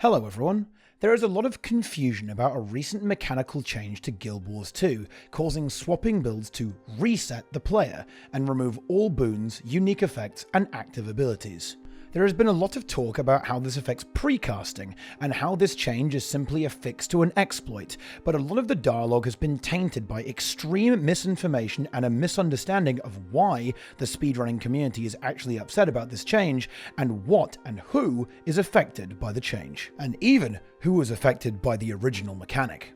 Hello everyone. There is a lot of confusion about a recent mechanical change to Guild Wars 2, causing swapping builds to reset the player and remove all boons, unique effects, and active abilities. There has been a lot of talk about how this affects precasting, and how this change is simply a fix to an exploit, but a lot of the dialogue has been tainted by extreme misinformation and a misunderstanding of why the speedrunning community is actually upset about this change, and what and who is affected by the change, and even who was affected by the original mechanic.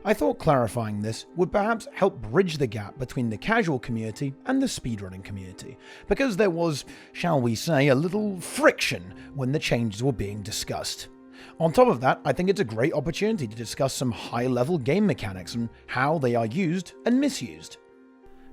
I thought clarifying this would perhaps help bridge the gap between the casual community and the speedrunning community, because there was, shall we say, a little friction when the changes were being discussed. On top of that, I think it's a great opportunity to discuss some high-level game mechanics and how they are used and misused.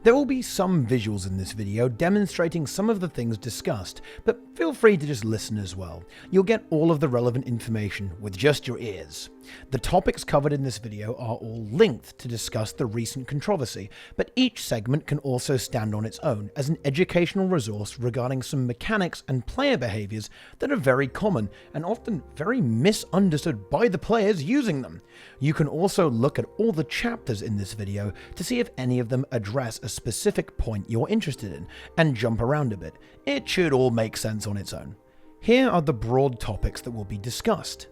There will be some visuals in this video demonstrating some of the things discussed, but feel free to just listen as well. You'll get all of the relevant information with just your ears. The topics covered in this video are all linked to discuss the recent controversy, but each segment can also stand on its own as an educational resource regarding some mechanics and player behaviors that are very common and often very misunderstood by the players using them. You can also look at all the chapters in this video to see if any of them address a specific point you're interested in, and jump around a bit. It should all make sense on its own. Here are the broad topics that will be discussed.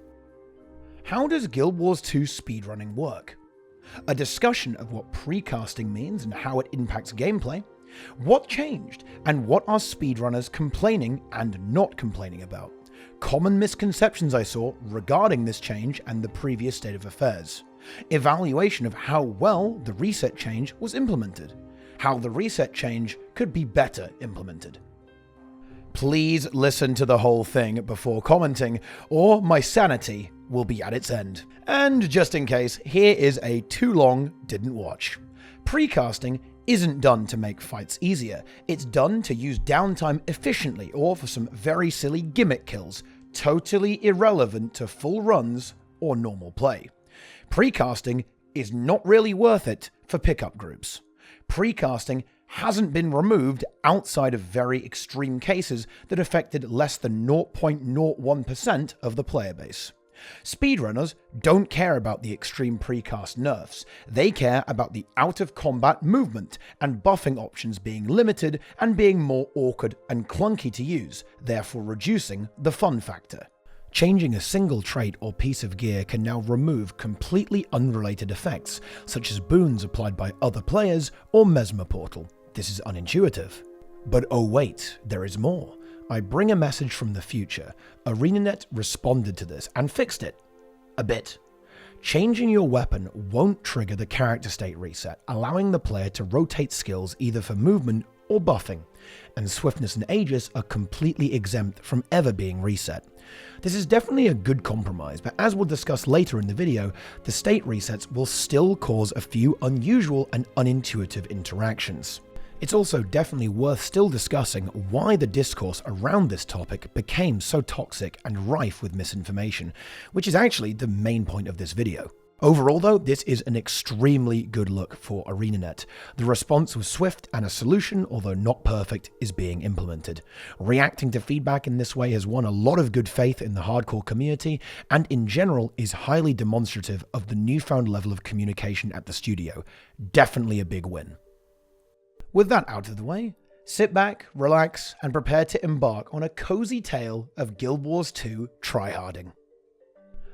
How does Guild Wars 2 speedrunning work? A discussion of what precasting means and how it impacts gameplay. What changed, and what are speedrunners complaining and not complaining about? Common misconceptions I saw regarding this change and the previous state of affairs. Evaluation of how well the reset change was implemented. How the reset change could be better implemented. Please listen to the whole thing before commenting, or my sanity will be at its end. And just in case, here is a too long didn't watch. Precasting isn't done to make fights easier, it's done to use downtime efficiently or for some very silly gimmick kills, totally irrelevant to full runs or normal play. Precasting is not really worth it for pickup groups. Precasting hasn't been removed outside of very extreme cases that affected less than 0.01% of the player base. Speedrunners don't care about the extreme precast nerfs, they care about the out-of-combat movement and buffing options being limited and being more awkward and clunky to use, therefore reducing the fun factor. Changing a single trait or piece of gear can now remove completely unrelated effects, such as boons applied by other players or Mesmer Portal. This is unintuitive. But oh wait, there is more. I bring a message from the future. ArenaNet responded to this and fixed it. A bit. Changing your weapon won't trigger the character state reset, allowing the player to rotate skills either for movement or buffing, and swiftness and aegis are completely exempt from ever being reset. This is definitely a good compromise, but as we'll discuss later in the video, the state resets will still cause a few unusual and unintuitive interactions. It's also definitely worth still discussing why the discourse around this topic became so toxic and rife with misinformation, which is actually the main point of this video. Overall though, this is an extremely good look for ArenaNet. The response was swift and a solution, although not perfect, is being implemented. Reacting to feedback in this way has won a lot of good faith in the hardcore community, and in general is highly demonstrative of the newfound level of communication at the studio. Definitely a big win. With that out of the way, sit back, relax, and prepare to embark on a cozy tale of Guild Wars 2 tryharding.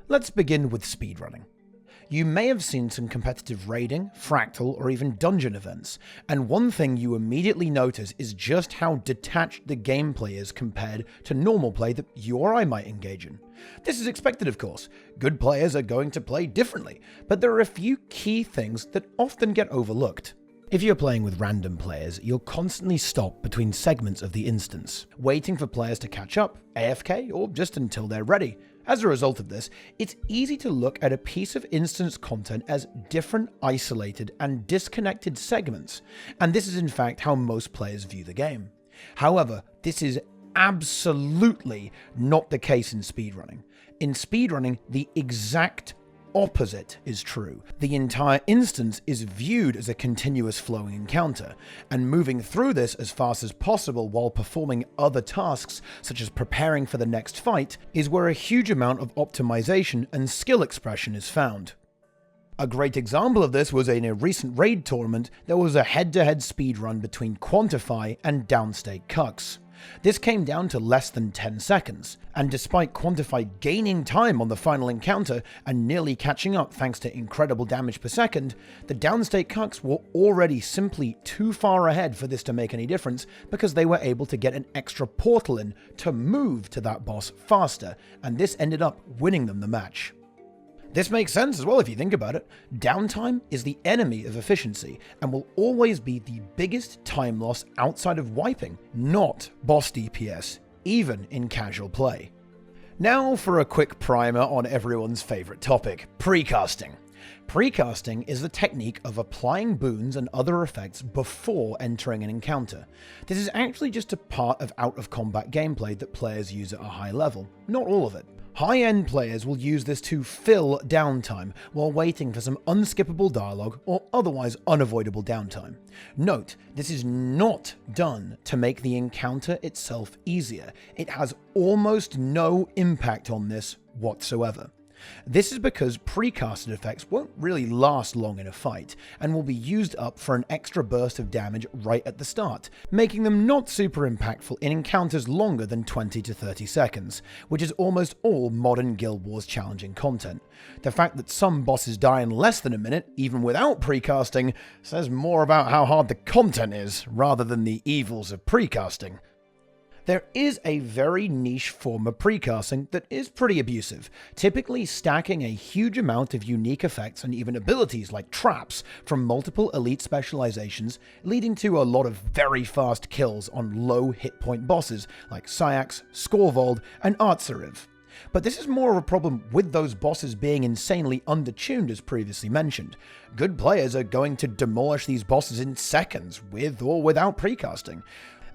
Let's begin with speedrunning. You may have seen some competitive raiding, fractal, or even dungeon events, and one thing you immediately notice is just how detached the gameplay is compared to normal play that you or I might engage in. This is expected, of course. Good players are going to play differently, but there are a few key things that often get overlooked. If you're playing with random players, you'll constantly stop between segments of the instance, waiting for players to catch up, AFK, or just until they're ready. As a result of this, it's easy to look at a piece of instance content as different, isolated, and disconnected segments, and this is in fact how most players view the game. However, this is absolutely not the case in speedrunning. In speedrunning, the exact opposite is true. The entire instance is viewed as a continuous flowing encounter, and moving through this as fast as possible while performing other tasks such as preparing for the next fight is where a huge amount of optimization and skill expression is found. A great example of this was in a recent raid tournament. There was a head-to-head speedrun between Quantify and Downstate Cucks. This came down to less than 10 seconds, and despite Quantify gaining time on the final encounter and nearly catching up thanks to incredible damage per second, the Downstate Cucks were already simply too far ahead for this to make any difference because they were able to get an extra portal in to move to that boss faster, and this ended up winning them the match. This makes sense as well if you think about it. Downtime is the enemy of efficiency and will always be the biggest time loss outside of wiping, not boss DPS, even in casual play. Now for a quick primer on everyone's favorite topic, precasting. Precasting is the technique of applying boons and other effects before entering an encounter. This is actually just a part of out-of-combat gameplay that players use at a high level, not all of it. High-end players will use this to fill downtime while waiting for some unskippable dialogue or otherwise unavoidable downtime. Note, this is not done to make the encounter itself easier. It has almost no impact on this whatsoever. This is because precasted effects won't really last long in a fight, and will be used up for an extra burst of damage right at the start, making them not super impactful in encounters longer than 20 to 30 seconds, which is almost all modern Guild Wars challenging content. The fact that some bosses die in less than a minute, even without precasting, says more about how hard the content is, rather than the evils of precasting. There is a very niche form of precasting that is pretty abusive, typically stacking a huge amount of unique effects and even abilities like traps from multiple elite specializations, leading to a lot of very fast kills on low hit point bosses like Syax, Skorvold, and Artsariv. But this is more of a problem with those bosses being insanely undertuned as previously mentioned. Good players are going to demolish these bosses in seconds with or without precasting.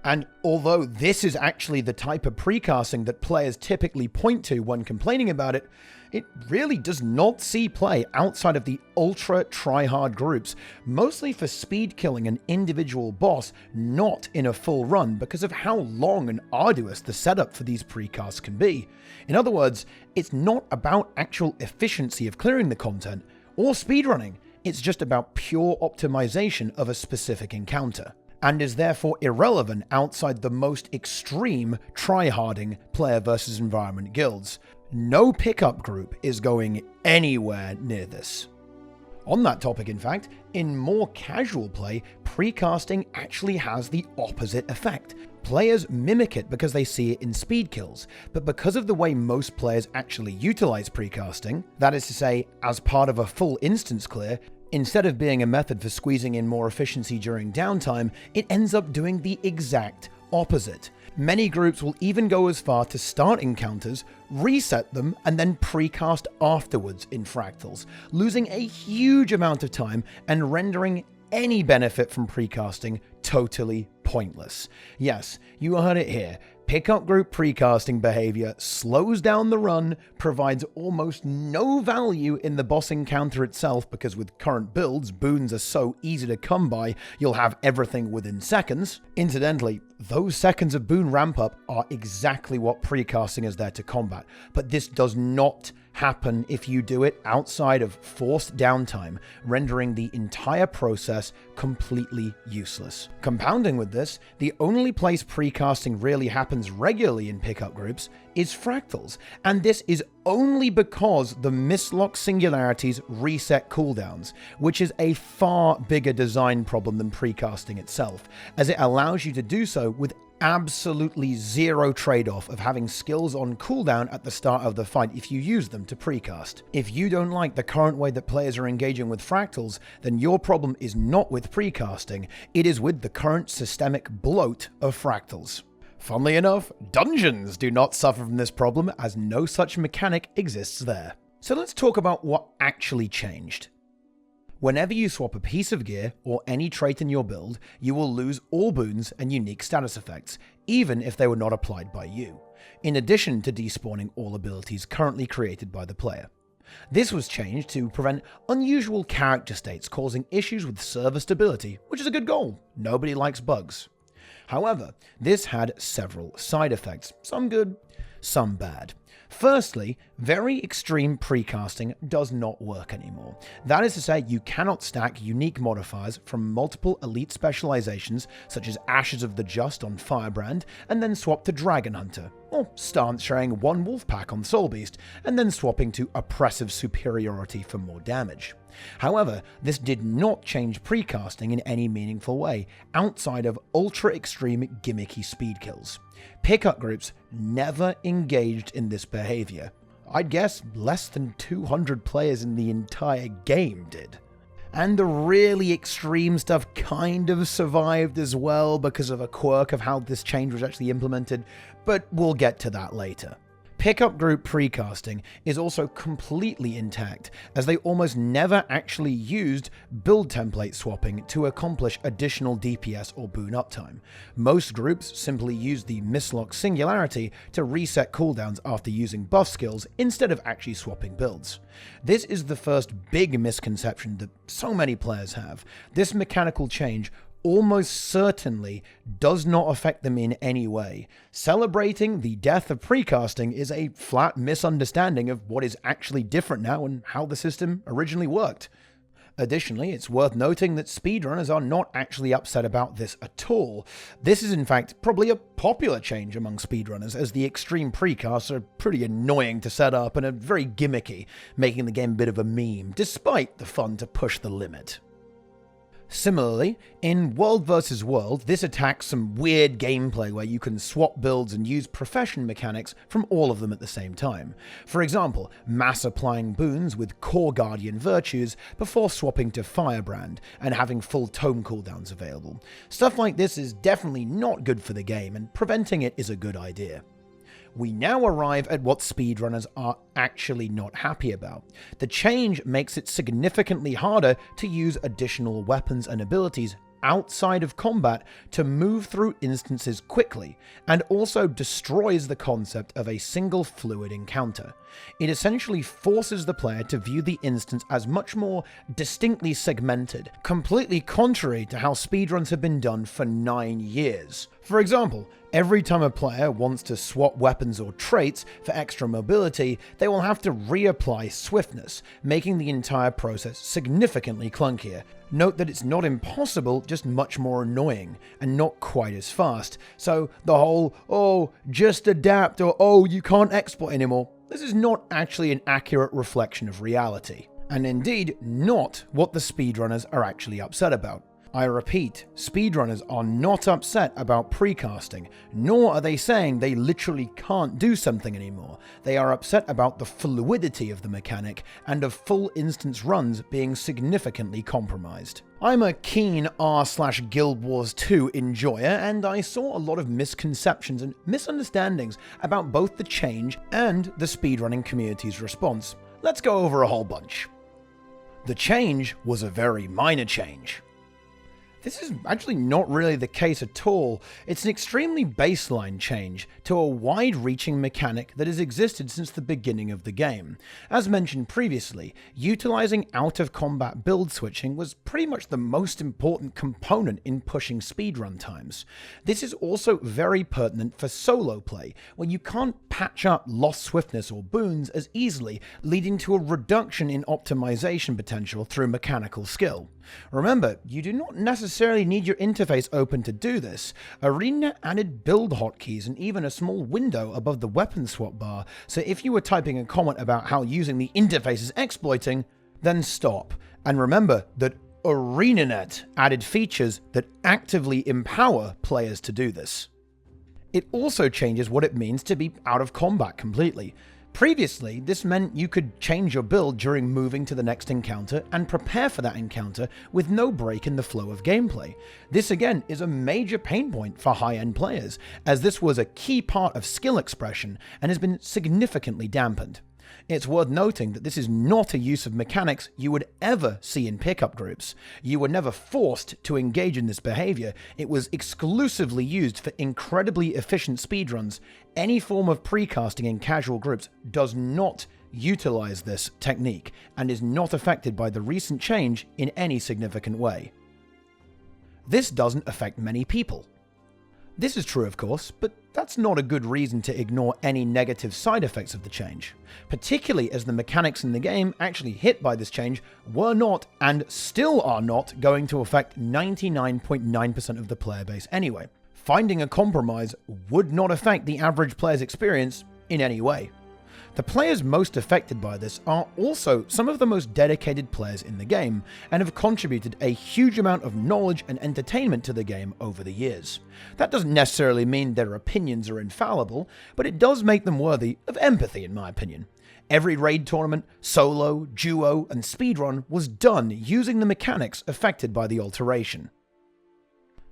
And although this is actually the type of precasting that players typically point to when complaining about it, it really does not see play outside of the ultra tryhard groups, mostly for speed killing an individual boss, not in a full run because of how long and arduous the setup for these precasts can be. In other words, it's not about actual efficiency of clearing the content or speedrunning, it's just about pure optimization of a specific encounter, and is therefore irrelevant outside the most extreme tryharding player versus environment guilds. No pickup group is going anywhere near this. On that topic, in fact, in more casual play, precasting actually has the opposite effect. Players mimic it because they see it in speed kills, but because of the way most players actually utilize precasting, that is to say, as part of a full instance clear, instead of being a method for squeezing in more efficiency during downtime, it ends up doing the exact opposite. Many groups will even go as far to start encounters, reset them, and then precast afterwards in fractals, losing a huge amount of time and rendering any benefit from precasting totally pointless. Yes, you heard it here. Pickup group precasting behavior slows down the run, provides almost no value in the boss encounter itself because with current builds, boons are so easy to come by, you'll have everything within seconds. Incidentally, those seconds of boon ramp up are exactly what precasting is there to combat, but this does not happen if you do it outside of forced downtime, rendering the entire process completely useless. Compounding with this, the only place precasting really happens regularly in pickup groups is fractals, and this is only because the mislock singularities reset cooldowns, which is a far bigger design problem than precasting itself, as it allows you to do so with absolutely zero trade-off of having skills on cooldown at the start of the fight if you use them to precast. If you don't like the current way that players are engaging with fractals, then your problem is not with precasting, it is with the current systemic bloat of fractals. Funnily enough, dungeons do not suffer from this problem as no such mechanic exists there. So let's talk about what actually changed. Whenever you swap a piece of gear or any trait in your build, you will lose all boons and unique status effects, even if they were not applied by you, in addition to despawning all abilities currently created by the player. This was changed to prevent unusual character states causing issues with server stability, which is a good goal. Nobody likes bugs. However, this had several side effects, some good, some bad. Firstly, very extreme precasting does not work anymore. That is to say, you cannot stack unique modifiers from multiple elite specializations such as Ashes of the Just on Firebrand and then swap to Dragon Hunter, or stance sharing one Wolfpack on Soulbeast and then swapping to Oppressive Superiority for more damage. However, this did not change precasting in any meaningful way, outside of ultra-extreme gimmicky speed kills. Pickup groups never engaged in this behavior. I'd guess less than 200 players in the entire game did. And the really extreme stuff kind of survived as well because of a quirk of how this change was actually implemented, but we'll get to that later. Pickup group precasting is also completely intact, as they almost never actually used build template swapping to accomplish additional DPS or boon uptime. Most groups simply used the mislock singularity to reset cooldowns after using buff skills instead of actually swapping builds. This is the first big misconception that so many players have. This mechanical change almost certainly does not affect them in any way. Celebrating the death of precasting is a flat misunderstanding of what is actually different now and how the system originally worked. Additionally, it's worth noting that speedrunners are not actually upset about this at all. This is in fact probably a popular change among speedrunners, as the extreme precasts are pretty annoying to set up and are very gimmicky, making the game a bit of a meme, despite the fun to push the limit. Similarly, in World vs. World, this attacks some weird gameplay where you can swap builds and use profession mechanics from all of them at the same time. For example, mass applying boons with core guardian virtues before swapping to Firebrand and having full tome cooldowns available. Stuff like this is definitely not good for the game, and preventing it is a good idea. We now arrive at what speedrunners are actually not happy about. The change makes it significantly harder to use additional weapons and abilities outside of combat to move through instances quickly, and also destroys the concept of a single fluid encounter. It essentially forces the player to view the instance as much more distinctly segmented, completely contrary to how speedruns have been done for 9 years. For example, every time a player wants to swap weapons or traits for extra mobility, they will have to reapply swiftness, making the entire process significantly clunkier. Note that it's not impossible, just much more annoying, and not quite as fast. So the whole, oh, just adapt, or oh, you can't exploit anymore, this is not actually an accurate reflection of reality. And indeed, not what the speedrunners are actually upset about. I repeat, speedrunners are not upset about precasting, nor are they saying they literally can't do something anymore. They are upset about the fluidity of the mechanic and of full instance runs being significantly compromised. I'm a keen r/Guild Wars 2 enjoyer, and I saw a lot of misconceptions and misunderstandings about both the change and the speedrunning community's response. Let's go over a whole bunch. The change was a very minor change. This is actually not really the case at all. It's an extremely baseline change to a wide-reaching mechanic that has existed since the beginning of the game. As mentioned previously, utilizing out-of-combat build switching was pretty much the most important component in pushing speedrun times. This is also very pertinent for solo play, where you can't patch up lost swiftness or boons as easily, leading to a reduction in optimization potential through mechanical skill. Remember, you do not necessarily need your interface open to do this. ArenaNet added build hotkeys and even a small window above the weapon swap bar, so if you were typing a comment about how using the interface is exploiting, then stop. And remember that ArenaNet added features that actively empower players to do this. It also changes what it means to be out of combat completely. Previously, this meant you could change your build during moving to the next encounter and prepare for that encounter with no break in the flow of gameplay. This again is a major pain point for high-end players, as this was a key part of skill expression and has been significantly dampened. It's worth noting that this is not a use of mechanics you would ever see in pickup groups. You were never forced to engage in this behavior. It was exclusively used for incredibly efficient speedruns. Any form of precasting in casual groups does not utilize this technique and is not affected by the recent change in any significant way. This doesn't affect many people. This is true, of course, but that's not a good reason to ignore any negative side effects of the change, particularly as the mechanics in the game actually hit by this change were not, and still are not, going to affect 99.9% of the player base anyway. Finding a compromise would not affect the average player's experience in any way. The players most affected by this are also some of the most dedicated players in the game, and have contributed a huge amount of knowledge and entertainment to the game over the years. That doesn't necessarily mean their opinions are infallible, but it does make them worthy of empathy, in my opinion. Every raid tournament, solo, duo, and speedrun was done using the mechanics affected by the alteration.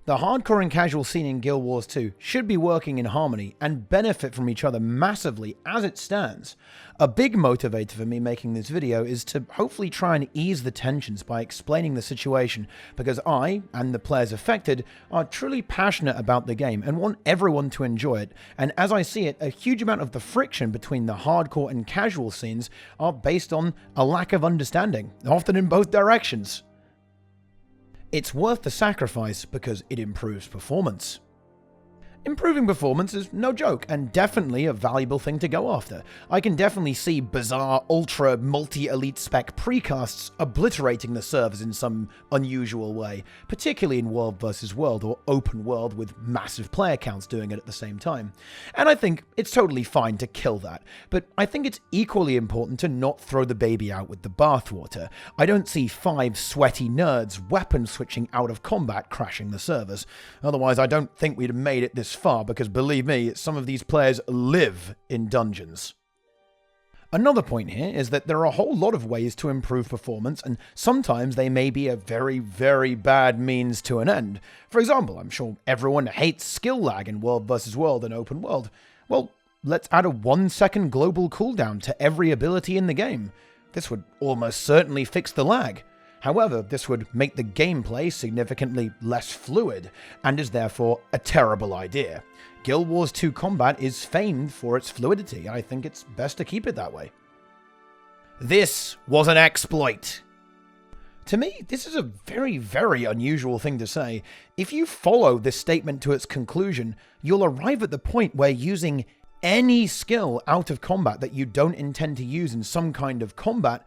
The hardcore and casual scene in Guild Wars 2 should be working in harmony and benefit from each other massively as it stands. A big motivator for me making this video is to hopefully try and ease the tensions by explaining the situation, because I, and the players affected, are truly passionate about the game and want everyone to enjoy it, and as I see it, a huge amount of the friction between the hardcore and casual scenes are based on a lack of understanding, often in both directions. It's worth the sacrifice because it improves performance. Improving performance is no joke, and definitely a valuable thing to go after. I can definitely see bizarre, ultra, multi-elite spec precasts obliterating the servers in some unusual way, particularly in world versus world or open world with massive player counts doing it at the same time. And I think it's totally fine to kill that, but I think it's equally important to not throw the baby out with the bathwater. I don't see 5 sweaty nerds weapon switching out of combat crashing the servers. Otherwise, I don't think we'd have made it this far, because believe me, some of these players live in dungeons. Another point here is that there are a whole lot of ways to improve performance, and sometimes they may be a very, very bad means to an end. For example, I'm sure everyone hates skill lag in world versus world and open world. Well, let's add a 1-second global cooldown to every ability in the game. This would almost certainly fix the lag. However, this would make the gameplay significantly less fluid, and is therefore a terrible idea. Guild Wars 2 combat is famed for its fluidity. I think it's best to keep it that way. This was an exploit. To me, this is a very, very unusual thing to say. If you follow this statement to its conclusion, you'll arrive at the point where using any skill out of combat that you don't intend to use in some kind of combat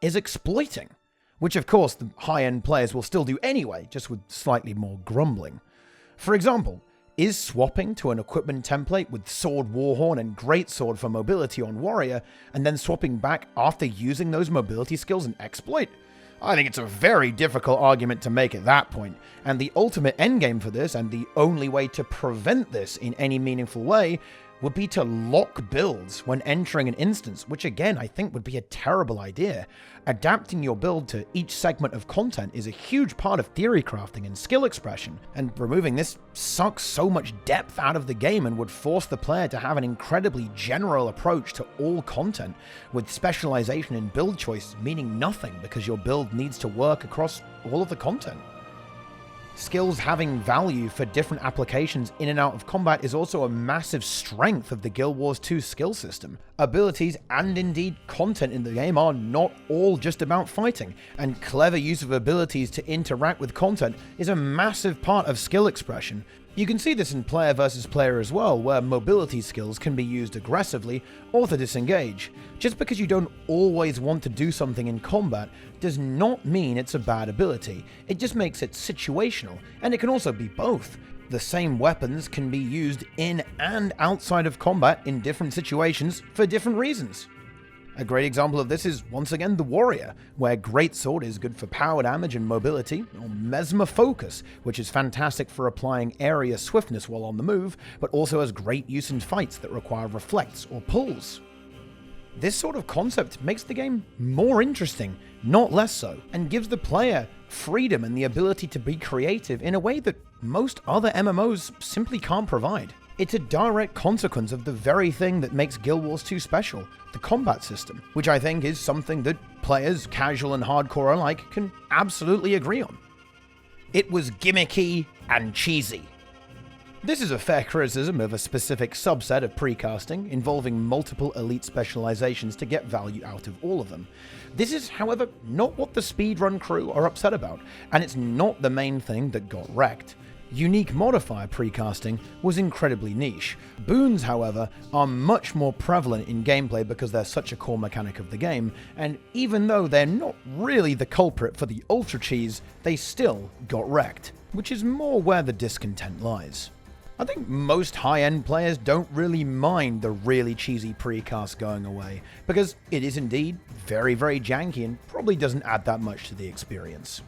is exploiting. Which of course the high-end players will still do anyway, just with slightly more grumbling. For example, is swapping to an equipment template with Sword Warhorn and Greatsword for mobility on Warrior, and then swapping back after using those mobility skills an exploit? I think it's a very difficult argument to make at that point, and the ultimate endgame for this, and the only way to prevent this in any meaningful way, would be to lock builds when entering an instance, which again I think would be a terrible idea. Adapting your build to each segment of content is a huge part of theory crafting and skill expression, and removing this sucks so much depth out of the game and would force the player to have an incredibly general approach to all content, with specialization in build choice meaning nothing because your build needs to work across all of the content. Skills having value for different applications in and out of combat is also a massive strength of the Guild Wars 2 skill system. Abilities and indeed content in the game are not all just about fighting, and clever use of abilities to interact with content is a massive part of skill expression. You can see this in player versus player as well, where mobility skills can be used aggressively or to disengage. Just because you don't always want to do something in combat does not mean it's a bad ability. It just makes it situational, and it can also be both. The same weapons can be used in and outside of combat in different situations for different reasons. A great example of this is, once again, the Warrior, where Greatsword is good for power damage and mobility, or Mesmer Focus, which is fantastic for applying area swiftness while on the move, but also has great use in fights that require reflects or pulls. This sort of concept makes the game more interesting, not less so, and gives the player freedom and the ability to be creative in a way that most other MMOs simply can't provide. It's a direct consequence of the very thing that makes Guild Wars 2 special, the combat system, which I think is something that players, casual and hardcore alike, can absolutely agree on. It was gimmicky and cheesy. This is a fair criticism of a specific subset of precasting, involving multiple elite specializations to get value out of all of them. This is, however, not what the speedrun crew are upset about, and it's not the main thing that got wrecked. Unique modifier precasting was incredibly niche. Boons, however, are much more prevalent in gameplay because they're such a core mechanic of the game, and even though they're not really the culprit for the ultra cheese, they still got wrecked, which is more where the discontent lies. I think most high-end players don't really mind the really cheesy precast going away, because it is indeed very, very janky and probably doesn't add that much to the experience.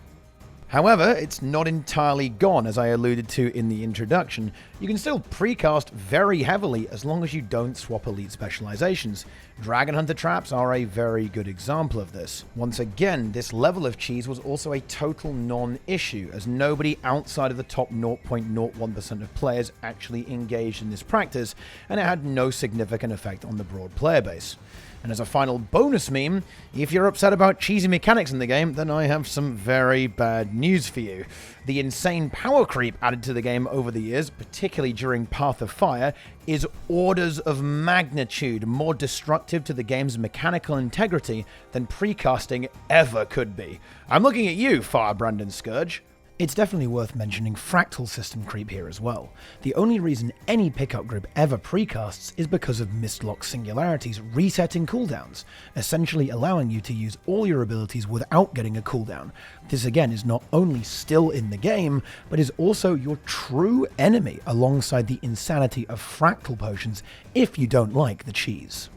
However, it's not entirely gone, as I alluded to in the introduction. You can still precast very heavily as long as you don't swap elite specializations. Dragon Hunter traps are a very good example of this. Once again, this level of cheese was also a total non-issue, as nobody outside of the top 0.01% of players actually engaged in this practice, and it had no significant effect on the broad player base. And as a final bonus meme, if you're upset about cheesy mechanics in the game, then I have some very bad news for you. The insane power creep added to the game over the years, particularly during Path of Fire, is orders of magnitude more destructive to the game's mechanical integrity than precasting ever could be. I'm looking at you, Firebrand and Scourge. It's definitely worth mentioning fractal system creep here as well. The only reason any pickup group ever precasts is because of Mistlock singularities resetting cooldowns, essentially allowing you to use all your abilities without getting a cooldown. This again is not only still in the game, but is also your true enemy alongside the insanity of fractal potions if you don't like the cheese.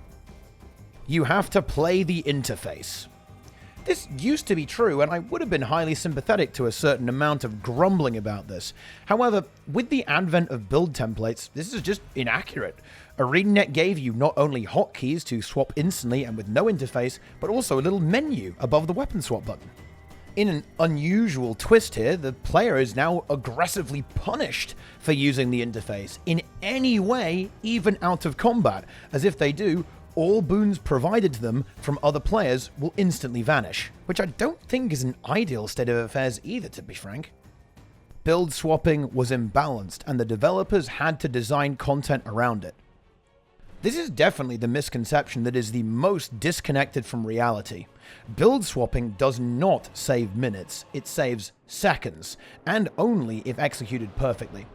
You have to play the interface. This used to be true, and I would have been highly sympathetic to a certain amount of grumbling about this. However, with the advent of build templates, this is just inaccurate. ArenaNet gave you not only hotkeys to swap instantly and with no interface, but also a little menu above the weapon swap button. In an unusual twist here, the player is now aggressively punished for using the interface in any way, even out of combat, as if they do, all boons provided to them from other players will instantly vanish, which I don't think is an ideal state of affairs either, to be frank. Build swapping was imbalanced, and the developers had to design content around it. This is definitely the misconception that is the most disconnected from reality. Build swapping does not save minutes, it saves seconds, and only if executed perfectly.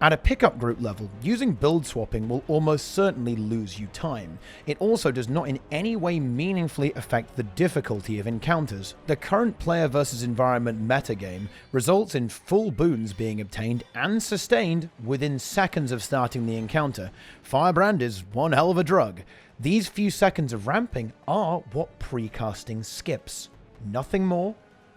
At a pickup group level, using build swapping will almost certainly lose you time. It also does not in any way meaningfully affect the difficulty of encounters. The current player versus environment metagame results in full boons being obtained and sustained within seconds of starting the encounter. Firebrand is one hell of a drug. These few seconds of ramping are what precasting skips. Nothing more,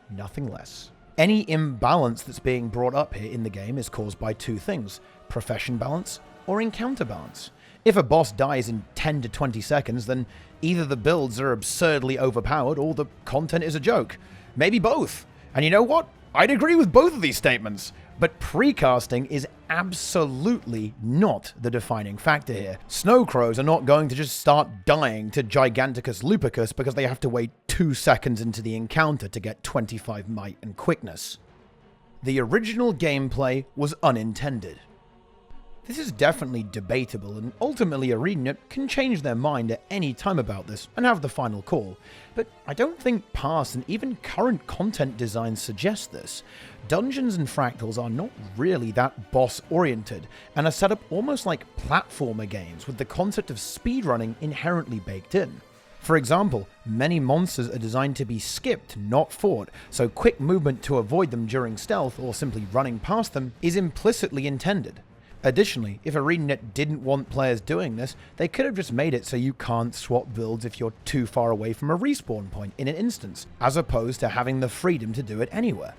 nothing less. Any imbalance that's being brought up here in the game is caused by two things: profession balance or encounter balance. If a boss dies in 10 to 20 seconds, then either the builds are absurdly overpowered or the content is a joke. Maybe both. And you know what? I'd agree with both of these statements. But precasting is absolutely not the defining factor here. Snow crows are not going to just start dying to Giganticus lupicus because they have to wait 2 seconds into the encounter to get 25 might and quickness. The original gameplay was unintended. This is definitely debatable, and ultimately ArenaNet can change their mind at any time about this and have the final call, but I don't think past and even current content designs suggest this. Dungeons and fractals are not really that boss-oriented, and are set up almost like platformer games with the concept of speedrunning inherently baked in. For example, many monsters are designed to be skipped, not fought, so quick movement to avoid them during stealth or simply running past them is implicitly intended. Additionally, if ArenaNet didn't want players doing this, they could have just made it so you can't swap builds if you're too far away from a respawn point in an instance, as opposed to having the freedom to do it anywhere.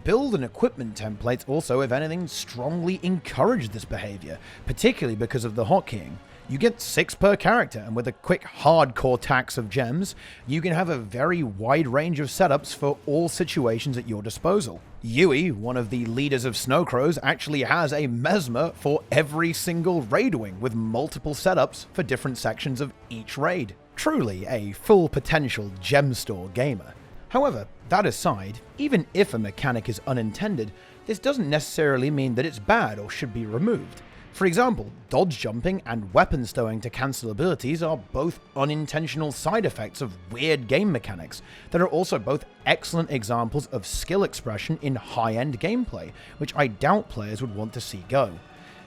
Build and equipment templates also, if anything, strongly encourage this behavior, particularly because of the hotkeying. You get 6 per character, and with a quick hardcore tax of gems, you can have a very wide range of setups for all situations at your disposal. Yui, one of the leaders of Snowcrows, actually has a mesmer for every single raid wing, with multiple setups for different sections of each raid. Truly a full potential gem store gamer. However, that aside, even if a mechanic is unintended, this doesn't necessarily mean that it's bad or should be removed. For example, dodge jumping and weapon stowing to cancel abilities are both unintentional side effects of weird game mechanics that are also both excellent examples of skill expression in high-end gameplay, which I doubt players would want to see go.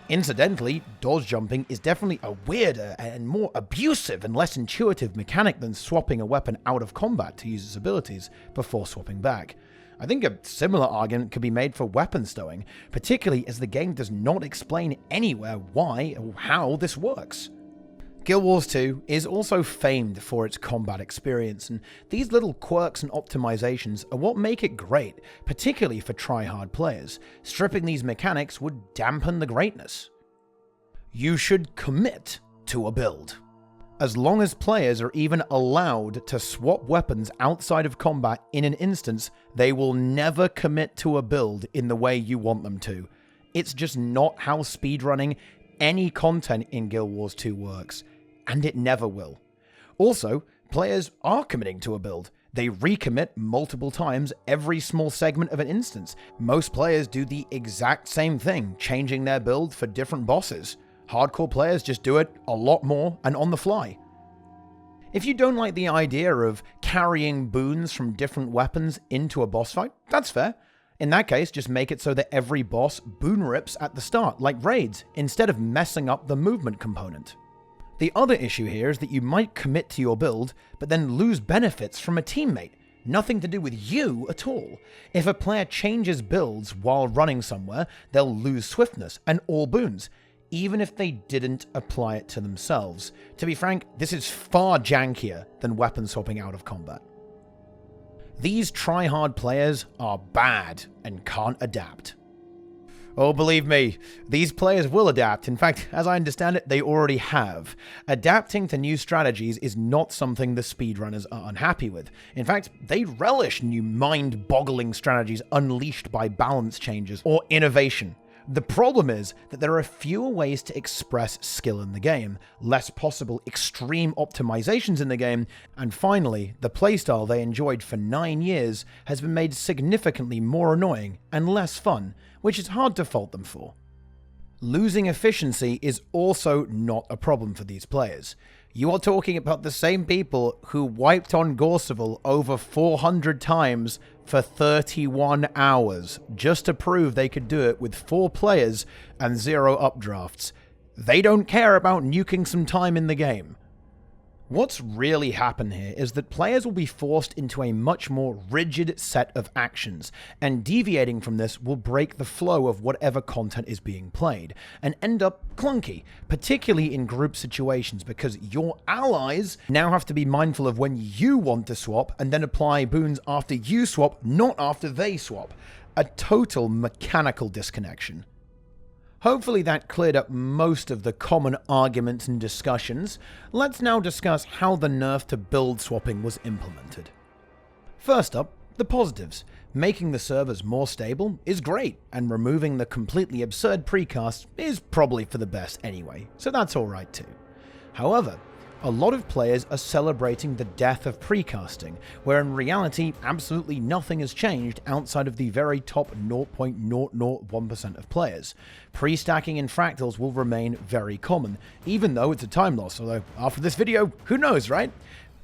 Incidentally, dodge jumping is definitely a weirder and more abusive and less intuitive mechanic than swapping a weapon out of combat to use its abilities before swapping back. I think a similar argument could be made for weapon stowing, particularly as the game does not explain anywhere why or how this works. Guild Wars 2 is also famed for its combat experience, and these little quirks and optimizations are what make it great, particularly for tryhard players. Stripping these mechanics would dampen the greatness. You should commit to a build. As long as players are even allowed to swap weapons outside of combat in an instance, they will never commit to a build in the way you want them to. It's just not how speedrunning any content in Guild Wars 2 works, and it never will. Also, players are committing to a build. They recommit multiple times every small segment of an instance. Most players do the exact same thing, changing their build for different bosses. Hardcore players just do it a lot more and on the fly. If you don't like the idea of carrying boons from different weapons into a boss fight, that's fair. In that case, just make it so that every boss boon rips at the start, like raids, instead of messing up the movement component. The other issue here is that you might commit to your build, but then lose benefits from a teammate. Nothing to do with you at all. If a player changes builds while running somewhere, they'll lose swiftness and all boons, even if they didn't apply it to themselves. To be frank, this is far jankier than weapon swapping out of combat. These tryhard players are bad and can't adapt. Oh, believe me, these players will adapt. In fact, as I understand it, they already have. Adapting to new strategies is not something the speedrunners are unhappy with. In fact, they relish new mind-boggling strategies unleashed by balance changes or innovation. The problem is that there are fewer ways to express skill in the game, less possible extreme optimizations in the game, and finally, the playstyle they enjoyed for 9 years has been made significantly more annoying and less fun, which is hard to fault them for. Losing efficiency is also not a problem for these players. You are talking about the same people who wiped on Gorseval over 400 times for 31 hours, just to prove they could do it with 4 players and 0 updrafts. They don't care about nuking some time in the game. What's really happened here is that players will be forced into a much more rigid set of actions, and deviating from this will break the flow of whatever content is being played, and end up clunky, particularly in group situations, because your allies now have to be mindful of when you want to swap, and then apply boons after you swap, not after they swap. A total mechanical disconnection. Hopefully that cleared up most of the common arguments and discussions. Let's now discuss how the nerf to build swapping was implemented. First up, the positives. Making the servers more stable is great, and removing the completely absurd precast is probably for the best anyway, so that's alright too. However, a lot of players are celebrating the death of precasting, where in reality absolutely nothing has changed outside of the very top 0.001% of players. Pre-stacking in fractals will remain very common, even though it's a time loss, although after this video, who knows, right?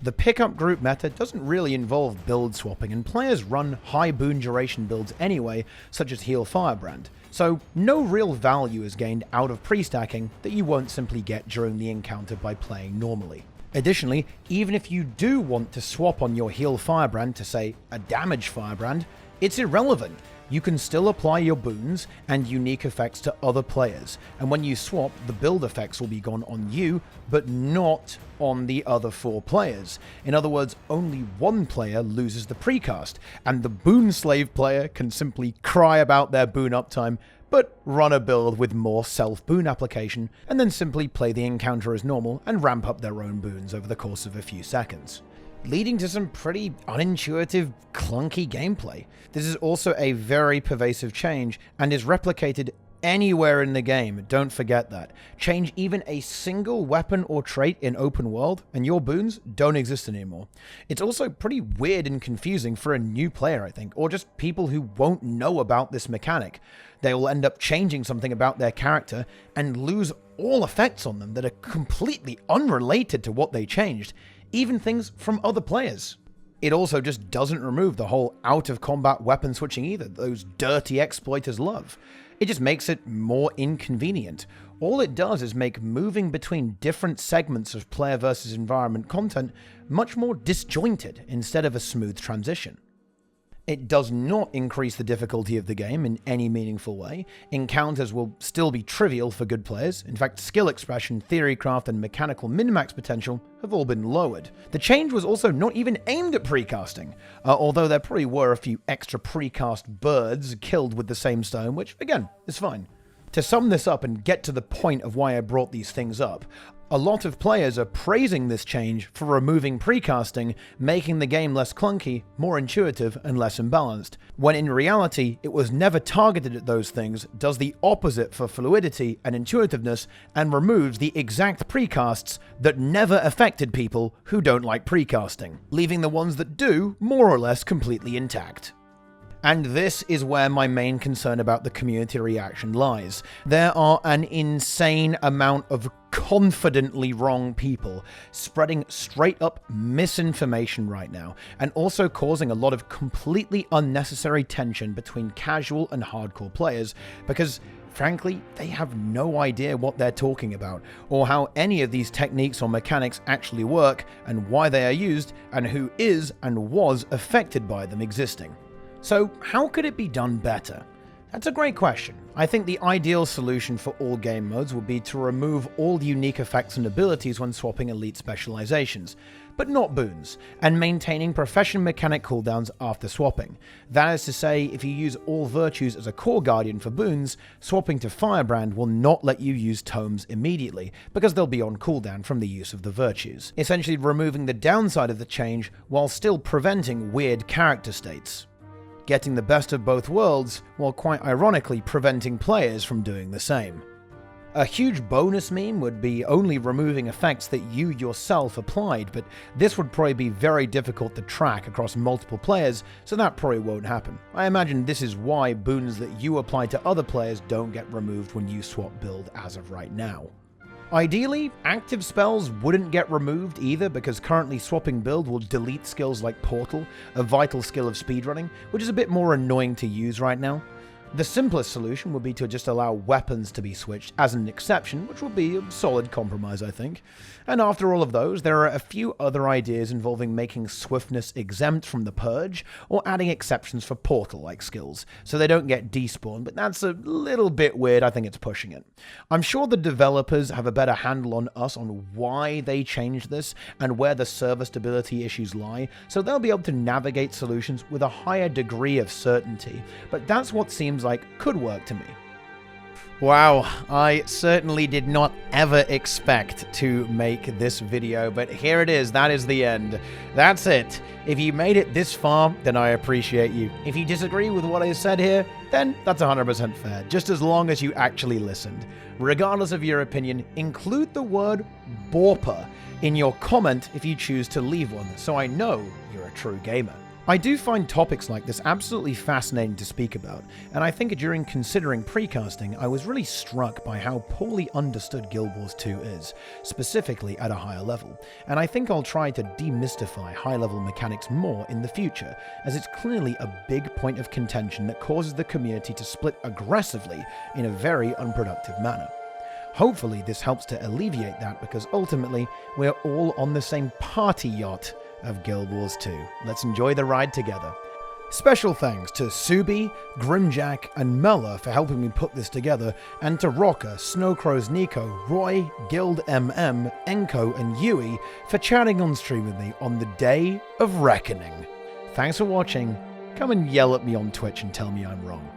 The pickup group meta doesn't really involve build swapping, and players run high boon duration builds anyway, such as Heal Firebrand, so no real value is gained out of pre-stacking that you won't simply get during the encounter by playing normally. Additionally, even if you do want to swap on your Heal Firebrand to, say, a Damage Firebrand, it's irrelevant. You can still apply your boons and unique effects to other players, and when you swap, the build effects will be gone on you, but not on the other 4 players. In other words, only one player loses the precast, and the boon slave player can simply cry about their boon uptime, but run a build with more self-boon application, and then simply play the encounter as normal and ramp up their own boons over the course of a few seconds, leading to some pretty unintuitive, clunky gameplay. This is also a very pervasive change and is replicated anywhere in the game, don't forget that. Change even a single weapon or trait in open world, and your boons don't exist anymore. It's also pretty weird and confusing for a new player, I think, or just people who won't know about this mechanic. They will end up changing something about their character and lose all effects on them that are completely unrelated to what they changed, even things from other players. It also just doesn't remove the whole out-of-combat weapon switching either, those dirty exploiters love. It just makes it more inconvenient. All it does is make moving between different segments of player versus environment content much more disjointed instead of a smooth transition. It does not increase the difficulty of the game in any meaningful way. Encounters will still be trivial for good players. In fact, skill expression, theorycraft, and mechanical min-max potential have all been lowered. The change was also not even aimed at precasting, although there probably were a few extra precast birds killed with the same stone, which, again, is fine. To sum this up and get to the point of why I brought these things up, a lot of players are praising this change for removing precasting, making the game less clunky, more intuitive, and less imbalanced, when in reality it was never targeted at those things, does the opposite for fluidity and intuitiveness, and removes the exact precasts that never affected people who don't like precasting, leaving the ones that do more or less completely intact. And this is where my main concern about the community reaction lies. There are an insane amount of confidently wrong people spreading straight up misinformation right now, and also causing a lot of completely unnecessary tension between casual and hardcore players, because frankly, they have no idea what they're talking about, or how any of these techniques or mechanics actually work, and why they are used, and who is and was affected by them existing. So how could it be done better? That's a great question. I think the ideal solution for all game modes would be to remove all unique effects and abilities when swapping elite specializations, but not boons, and maintaining profession mechanic cooldowns after swapping. That is to say, if you use all virtues as a core guardian for boons, swapping to Firebrand will not let you use tomes immediately, because they'll be on cooldown from the use of the virtues, essentially removing the downside of the change while still preventing weird character states. Getting the best of both worlds, while quite ironically preventing players from doing the same. A huge bonus meme would be only removing effects that you yourself applied, but this would probably be very difficult to track across multiple players, so that probably won't happen. I imagine this is why boons that you apply to other players don't get removed when you swap build as of right now. Ideally, active spells wouldn't get removed either, because currently swapping build will delete skills like Portal, a vital skill of speedrunning, which is a bit more annoying to use right now. The simplest solution would be to just allow weapons to be switched as an exception, which would be a solid compromise, I think. And after all of those, there are a few other ideas involving making swiftness exempt from the purge, or adding exceptions for portal-like skills, so they don't get despawned, but that's a little bit weird. I think it's pushing it. I'm sure the developers have a better handle on us on why they changed this, and where the server stability issues lie, so they'll be able to navigate solutions with a higher degree of certainty, but that's what seems like could work to me. Wow, I certainly did not ever expect to make this video, but here it is. That is the end. That's it. If you made it this far, then I appreciate you. If you disagree with what I said here, then that's 100% fair, just as long as you actually listened. Regardless of your opinion, include the word BORPA in your comment if you choose to leave one, so I know you're a true gamer. I do find topics like this absolutely fascinating to speak about, and I think during considering precasting, I was really struck by how poorly understood Guild Wars 2 is, specifically at a higher level, and I think I'll try to demystify high-level mechanics more in the future, as it's clearly a big point of contention that causes the community to split aggressively in a very unproductive manner. Hopefully this helps to alleviate that, because ultimately, we're all on the same party yacht of Guild Wars 2. Let's enjoy the ride together. Special thanks to Subi, Grimjack, and Mella for helping me put this together, and to Rocker, Snowcrows Nico, Roy, Guild MM, Enko, and Yui for chatting on stream with me on the day of reckoning. Thanks for watching. Come and yell at me on Twitch and tell me I'm wrong.